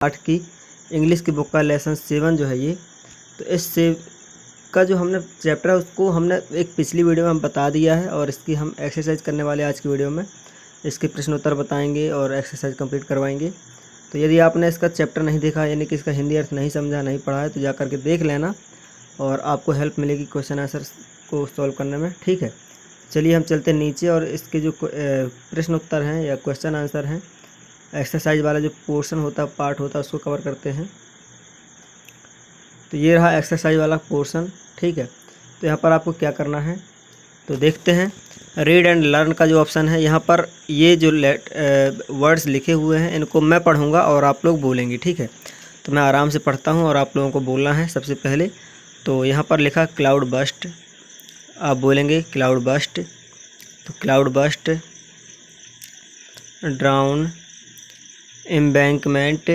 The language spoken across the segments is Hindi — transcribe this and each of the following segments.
8 की इंग्लिश की बुक का लेसन 7 जो है ये। तो इस से का जो हमने चैप्टर है उसको हमने एक पिछली वीडियो में हम बता दिया है, और इसकी हम एक्सरसाइज करने वाले आज की वीडियो में। इसके प्रश्न उत्तर बताएंगे और एक्सरसाइज कंप्लीट करवाएंगे। तो यदि आपने इसका चैप्टर नहीं देखा, यानी कि इसका हिंदी अर्थ नहीं समझा, नहीं पढ़ा है, तो जा करके देख लेना और आपको हेल्प मिलेगी क्वेश्चन आंसर को सॉल्व करने में। ठीक है, चलिए हम चलते हैं नीचे और इसके जो प्रश्न उत्तर हैं या क्वेश्चन आंसर हैं, एक्सरसाइज वाला जो पोर्शन होता है, पार्ट होता है, उसको कवर करते हैं। तो ये रहा एक्सरसाइज वाला पोर्शन। ठीक है, तो यहाँ पर आपको क्या करना है तो देखते हैं। रीड एंड लर्न का जो ऑप्शन है, यहाँ पर ये जो वर्ड्स लिखे हुए हैं इनको मैं पढ़ूँगा और आप लोग बोलेंगे। ठीक है, तो मैं आराम से पढ़ता हूँ और आप लोगों को बोलना है। सबसे पहले तो यहाँ पर लिखा क्लाउड बस्ट, आप बोलेंगे क्लाउड बस्ट। तो cloudburst, drown, embankment,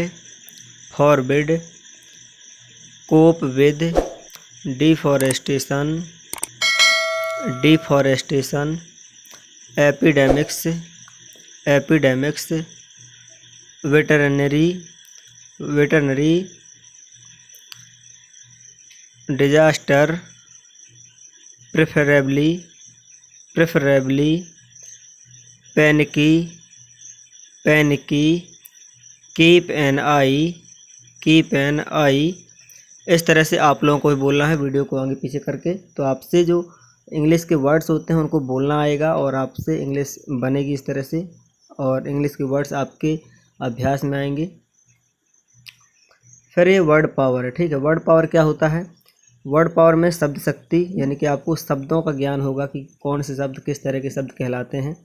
forbid, cope with, deforestation, epidemics, veterinary, disaster, preferably, panicky, keep an eye. इस तरह से आप लोगों को भी बोलना है, वीडियो को आगे पीछे करके। तो आपसे जो इंग्लिश के वर्ड्स होते हैं उनको बोलना आएगा और आपसे इंग्लिश बनेगी इस तरह से, और इंग्लिश के वर्ड्स आपके अभ्यास में आएंगे। फिर ये वर्ड पावर है। ठीक है, वर्ड पावर क्या होता है? वर्ड पावर में शब्द शक्ति, यानी कि आपको शब्दों का ज्ञान होगा कि कौन से शब्द किस तरह के शब्द कहलाते हैं।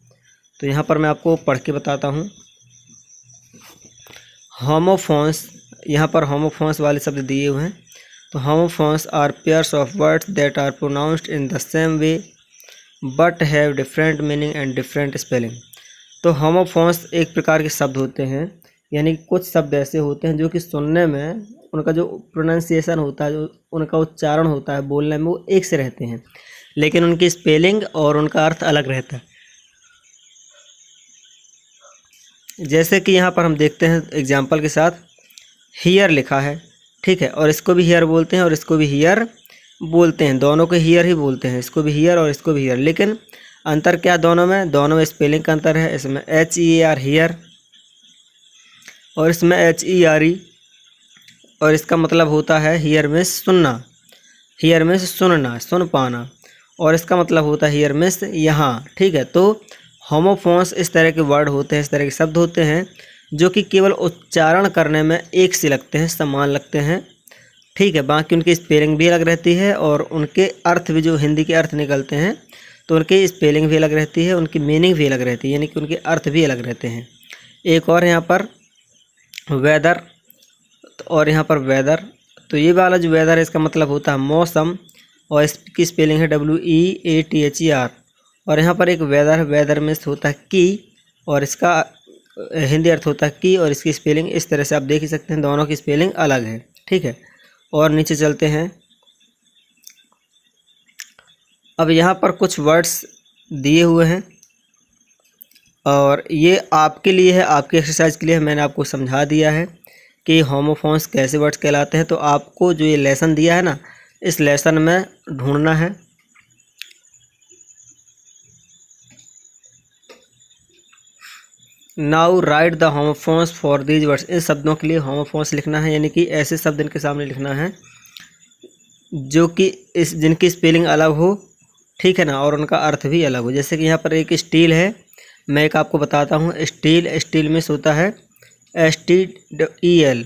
तो यहाँ पर मैं आपको पढ़ के बताता हूँ। होमोफोन्स, यहाँ पर होमोफोन्स वाले शब्द दिए हुए हैं। तो homophones are pairs of words that are pronounced in the same way but have different meaning and different spelling. तो होमोफोन्स एक प्रकार के शब्द होते हैं, यानी कुछ शब्द ऐसे होते हैं जो कि सुनने में उनका जो प्रोनाउंसिएशन होता है, जो उनका उच्चारण होता है बोलने में, वो एक से रहते हैं, लेकिन उनकी स्पेलिंग और उनका अर्थ अलग रहता है। जैसे कि यहाँ पर हम देखते हैं एग्जाम्पल के साथ, हियर लिखा है। ठीक है, और इसको भी हियर बोलते हैं और इसको भी हियर बोलते हैं, दोनों को हियर ही बोलते हैं, इसको भी हियर और इसको भी हियर। लेकिन अंतर क्या दोनों में स्पेलिंग का अंतर है। इसमें HEAR हियर और इसमें HERE, और इसका मतलब होता है हियर में सुनना, हियर में सुनना, सुन पाना, और इसका मतलब होता है हियर में यहाँ। ठीक है, तो होमोफोन्स इस तरह के वर्ड होते हैं, इस तरह के शब्द होते हैं जो कि केवल उच्चारण करने में एक से लगते हैं, समान लगते हैं। ठीक है, बाकी उनकी स्पेलिंग भी अलग रहती है और उनके अर्थ भी, जो हिंदी के अर्थ निकलते हैं तो उनकी स्पेलिंग भी अलग रहती है, उनकी मीनिंग भी अलग रहती है, यानी कि उनके अर्थ भी अलग रहते हैं। एक और यहाँ पर वेदर, और यहाँ पर वेदर। तो ये वाला जो वेदर है इसका मतलब होता है मौसम, और इसकी स्पेलिंग है WEATHER। और यहाँ पर एक वेदर, वेदर में होता है की, और इसका हिंदी अर्थ होता है की, और इसकी स्पेलिंग इस तरह से आप देख ही सकते हैं, दोनों की स्पेलिंग अलग है। ठीक है, और नीचे चलते हैं। अब यहाँ पर कुछ वर्ड्स दिए हुए हैं और ये आपके लिए है, आपकी एक्सरसाइज के लिए मैंने आपको समझा दिया है कि होमोफोन्स कैसे वर्ड्स कहलाते हैं। तो आपको जो ये लेसन दिया है ना, इस लेसन में ढूंढना है। Now write the homophones for these words. इन शब्दों के लिए होमोफोन्स लिखना है, यानी कि ऐसे शब्द इनके सामने लिखना है जो कि जिनकी स्पेलिंग अलग हो। ठीक है ना, और उनका अर्थ भी अलग हो। जैसे कि यहाँ पर एक स्टील है, मैं एक आपको बताता हूँ। स्टील में होता है STEEL,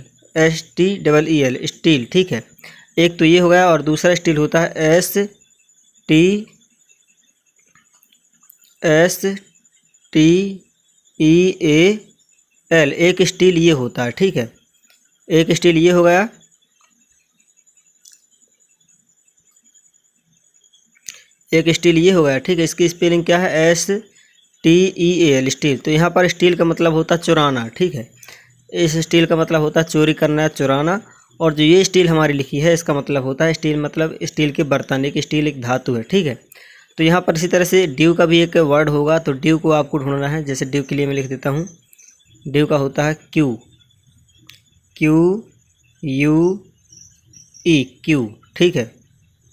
स्टील। ठीक है, एक तो ये हो गया, और दूसरा स्टील होता है STEEL। एक स्टील ये होता है। ठीक है, एक स्टील ये हो गया, एक स्टील ये हो गया। ठीक है, इसकी स्पेलिंग क्या है? STEAL, steel. तो यहाँ पर स्टील का मतलब होता है चुराना। ठीक है, इस स्टील का मतलब होता है चोरी करना, चुराना। और जो ये स्टील हमारी लिखी है इसका मतलब होता है स्टील, मतलब स्टील के बर्तन, एक स्टील एक धातु है। ठीक है, तो यहाँ पर इसी तरह से ड्यू का भी एक वर्ड होगा, तो ड्यू को आपको ढूंढना है। जैसे ड्यू के लिए मैं लिख देता हूँ, ड्यू का होता है क्यू, QUE क्यू, ठीक है।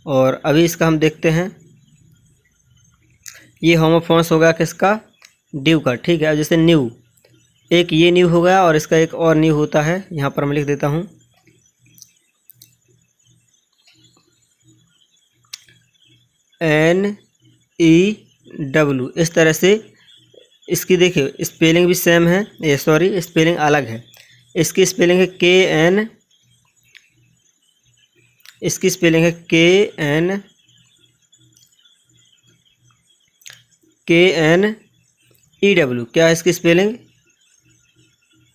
और अभी इसका हम देखते हैं, ये होमोफोन्स हो गया किसका, ड्यू का, ठीक है। अब जैसे न्यू, एक ये न्यू हो गया और इसका एक और न्यू होता है, यहाँ पर मैं लिख देता हूँ NEW। इस तरह से इसकी देखिए स्पेलिंग भी सेम है, ये सॉरी स्पेलिंग अलग है। इसकी स्पेलिंग है KN, इसकी स्पेलिंग है KNEW। क्या है इसकी स्पेलिंग,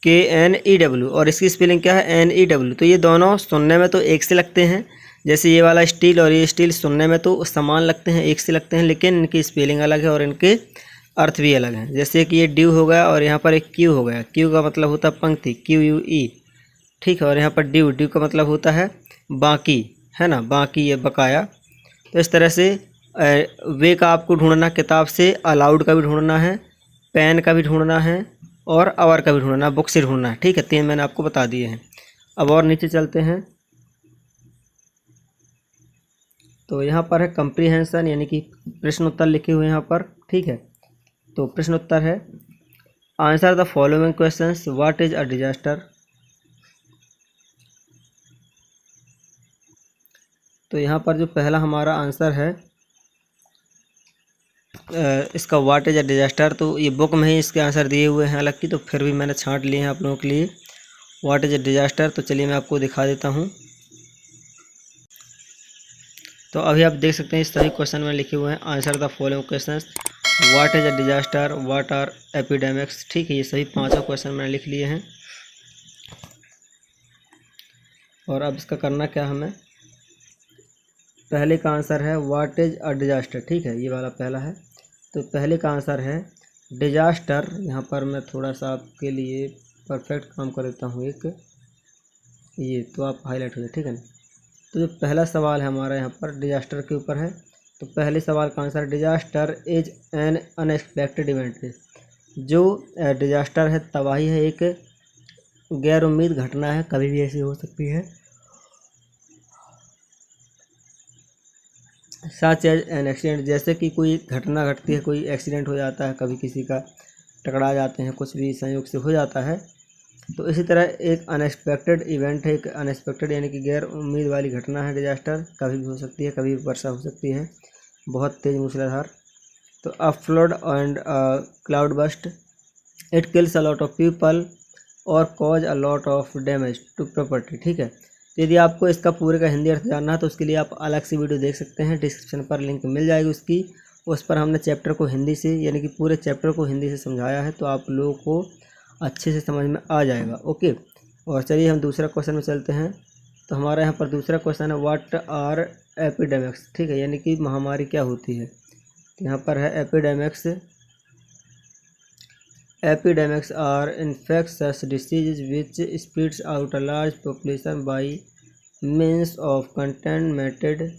KNEW, और इसकी स्पेलिंग क्या है NEW। तो ये दोनों सुनने में तो एक से लगते हैं, जैसे ये वाला स्टील और ये स्टील सुनने में तो समान लगते हैं, एक से लगते हैं, लेकिन इनकी स्पेलिंग अलग है और इनके अर्थ भी अलग हैं। जैसे कि ये ड्यू हो गया और यहाँ पर एक क्यू हो गया, क्यू का मतलब होता है पंक्ति, QUE, ठीक है। और यहाँ पर ड्यू, ड्यू का मतलब होता है बाकी, है ना, बाकी, ये बकाया। तो इस तरह से वे का आपको ढूंढना, किताब से अलाउड का भी ढूंढना है, पेन का भी ढूंढना है और आवर का भी ढूंढना है, बुक से ढूंढना है, ठीक है। 3 मैंने आपको बता दिए हैं। अब और नीचे चलते हैं, तो यहाँ पर है कंप्रीहेंशन, यानी कि प्रश्न उत्तर लिखे हुए हैं यहाँ पर, ठीक है। तो प्रश्न उत्तर है, answer the following questions, what is a disaster. तो यहाँ पर जो पहला हमारा आंसर है इसका व्हाट इज अ डिजास्टर, तो ये बुक में ही इसके आंसर दिए हुए हैं, हालांकि तो फिर भी मैंने छांट लिए हैं आप लोगों के लिए व्हाट इज अ डिजास्टर। तो चलिए मैं आपको दिखा देता हूँ। तो अभी आप देख सकते हैं इस सभी क्वेश्चन में लिखे हुए हैं, answer the following questions, what is a disaster, what are epidemics, ठीक है। ये सभी 5 क्वेश्चन मैंने लिख लिए हैं। और अब इसका करना क्या हमें, पहले का आंसर है व्हाट इज अ डिजास्टर, ठीक है, ये वाला पहला है। तो पहले का आंसर है डिजास्टर। यहाँ पर मैं थोड़ा सा आपके लिए परफेक्ट काम कर देता हूँ, एक ये तो आप हाईलाइट हो जाए, ठीक है ना। तो जो पहला सवाल है हमारा यहाँ पर डिजास्टर के ऊपर है, तो पहले सवाल का answer disaster is an unexpected event. जो डिजास्टर है, तबाही है, एक गैर उम्मीद घटना है, कभी भी ऐसी हो सकती है। सच एज एन एक्सीडेंट, जैसे कि कोई घटना घटती है, कोई एक्सीडेंट हो जाता है, कभी किसी का टकरा जाते हैं, कुछ भी संयोग से हो जाता है। तो इसी तरह एक अनएक्सपेक्टेड इवेंट है, एक अनएक्सपेक्टेड यानी कि गैर उम्मीद वाली घटना है डिजास्टर, कभी भी हो सकती है, कभी भी वर्षा हो सकती है, बहुत तेज मूसलाधार। तो a flood and cloudburst, it kills a lot of people और cause a lot of damage to property, ठीक है। तो यदि आपको इसका पूरे का हिंदी अर्थ जानना है तो उसके लिए आप अलग से वीडियो देख सकते हैं, डिस्क्रिप्शन पर लिंक मिल जाएगी उसकी। उस पर हमने चैप्टर को हिंदी से, यानी कि पूरे चैप्टर को हिंदी से समझाया है, तो आप लोगों को अच्छे से समझ में आ जाएगा, ओके। और चलिए हम दूसरा क्वेश्चन में चलते हैं। तो हमारा यहाँ पर दूसरा क्वेश्चन है व्हाट आर एपिडेमिक्स, ठीक है, यानी कि महामारी क्या होती है। तो यहाँ पर है epidemics, epidemics are infectious diseases which spreads out a large population by means of contaminated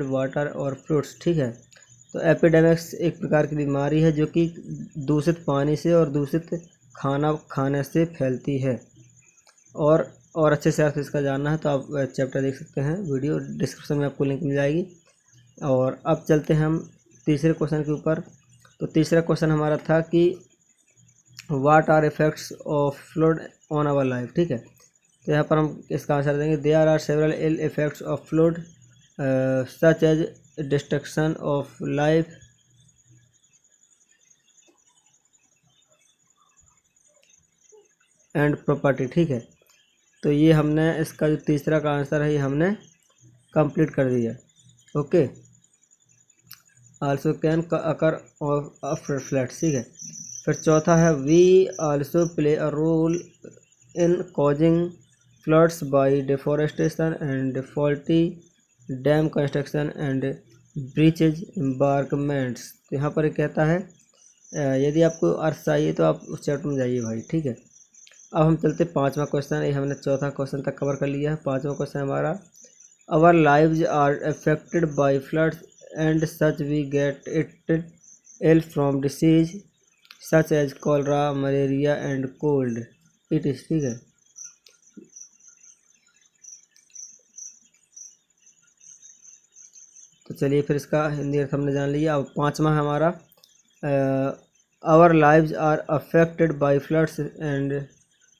water or fruits, ठीक है। तो एपिडेमिक्स एक प्रकार की बीमारी है जो कि दूषित पानी से और दूषित खाना खाने से फैलती है। और अच्छे से अर्थ इसका जानना है तो आप चैप्टर देख सकते हैं, वीडियो डिस्क्रिप्शन में आपको लिंक मिल जाएगी। और अब चलते हैं हम तीसरे क्वेश्चन के ऊपर। तो तीसरा क्वेश्चन हमारा था कि what are effects of flood on our life, ठीक है। तो यहाँ पर हम इसका आंसर देंगे, there are several ill effects of flood such as destruction of life and property, ठीक है। तो ये हमने इसका जो तीसरा का आंसर है ये हमने कंप्लीट कर दिया, okay. Also can occur of floods, ठीक है। फिर चौथा है we also play a role in causing floods by deforestation and faulty dam construction and breaches embankments. तो यहाँ पर कहता है यदि आपको अर्थ चाहिए तो आप उस चैप्टर में जाइए भाई, ठीक है। अब हम चलते 5वां क्वेश्चन, ये हमने चौथा क्वेश्चन तक कवर कर लिया है। 5वां क्वेश्चन हमारा, our lives are affected by floods and such we get it ill from disease such as cholera, malaria and cold it is, ठीक है। तो चलिए फिर इसका हिंदी अर्थ हमने जान लिया। अब पाँचवा है हमारा our lives are affected by floods and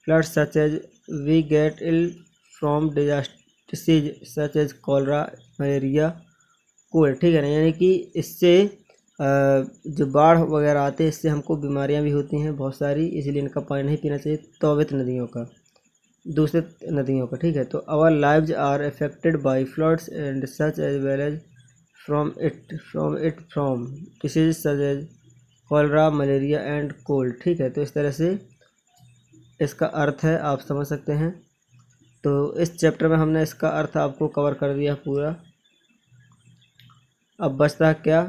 floods such as we get ill from disease such as cholera malaria cold, ठीक है ना। यानी कि इससे जो बाढ़ वगैरह आते हैं इससे हमको बीमारियां भी होती हैं बहुत सारी, इसलिए इनका पानी नहीं पीना चाहिए तौबत नदियों का, दूसरे नदियों का, ठीक है। तो our lives are affected by floods and such as well as from disease such as cholera malaria and cold, ठीक है। तो इस तरह से इसका अर्थ है, आप समझ सकते हैं। तो इस चैप्टर में हमने इसका अर्थ आपको कवर कर दिया पूरा। अब बचता है क्या,